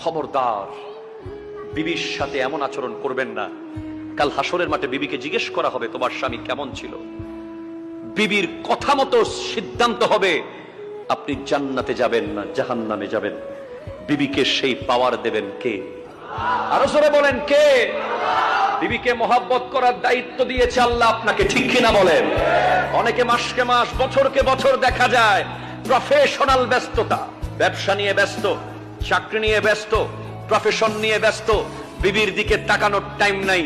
খবরদার, বিবির সাথে এমন আচরণ করবেন না। কাল হাসরের মাঠে বিবিকে জিজ্ঞেস করা হবে তোমার স্বামী কেমন ছিল। বিবির কথা মতো সিদ্ধান্ত হবে আপনি জান্নাতে যাবেন না জাহান্নামে যাবেন। বিবিকে সেই পাওয়ার দেবেন কে? আরো জোরে বলেন কে? বিবিকে মহব্বত করার দায়িত্ব দিয়েছে আল্লাহ আপনাকে, ঠিক কিনা বলেন? অনেকে মাসকে মাস বছরকে বছর দেখা যায় প্রফেশনাল ব্যস্ততা, ব্যবসা নিয়ে ব্যস্ত, চাকরি নিয়ে ব্যস্ত, প্রফেশন নিয়ে ব্যস্ত, বিবির দিকে তাকানোর টাইম নাই।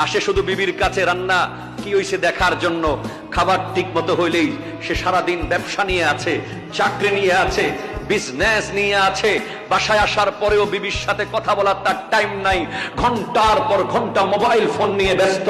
আসে শুধু বিবির কাছে রান্না কি হইছে দেখার জন্য। খাবার ঠিক মতো হইলেই সে সারাদিন ব্যবসা নিয়ে আছে, চাকরি নিয়ে আছে, বিজনেস নিয়ে আছে। বাসায় আসার পরেও বিবির সাথে কথা বলার তার টাইম নাই। ঘন্টার পর ঘন্টা মোবাইল ফোন নিয়ে ব্যস্ত,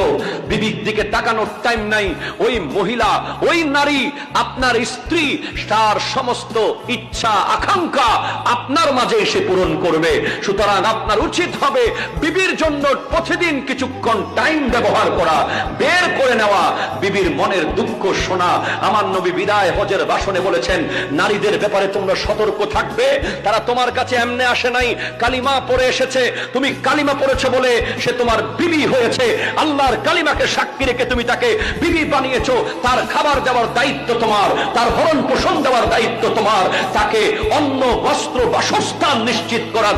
বিবির দিকে তাকানোর টাইম নাই। ওই মহিলা, ওই নারী আপনার স্ত্রী, তার সমস্ত ইচ্ছা আকাঙ্ক্ষা আপনার মাঝে এসে পূরণ করবে। সুতরাং আপনার উচিত হবে বিবির জন্য প্রতিদিন কিছুক্ষণ টাইম ব্যবহার করা, বের করে নেওয়া, বিবির মনের দুঃখ শোনা। আমার নবী বিদায় হজের ভাষণে বলেছেন, নারীদের ব্যাপারে তোমরা সতর্ক থাকবে। তারা তোমার কাছে এমনি আসে নাই, কালিমা পড়ে এসেছে। তুমি কালিমা পড়েছো বলে সে তোমার বিবি হয়েছে। আল্লাহর কালিমাকে সাক্ষী রেখে তুমি তাকে বিবি বানিয়েছো। তার খাবার দেওয়ার দায়িত্ব তোমার, তার ভরণ পোষণ দেওয়ার দায়িত্ব তোমার, তাকে অন্ন বস্ত্র বাসস্থান নিশ্চিত করার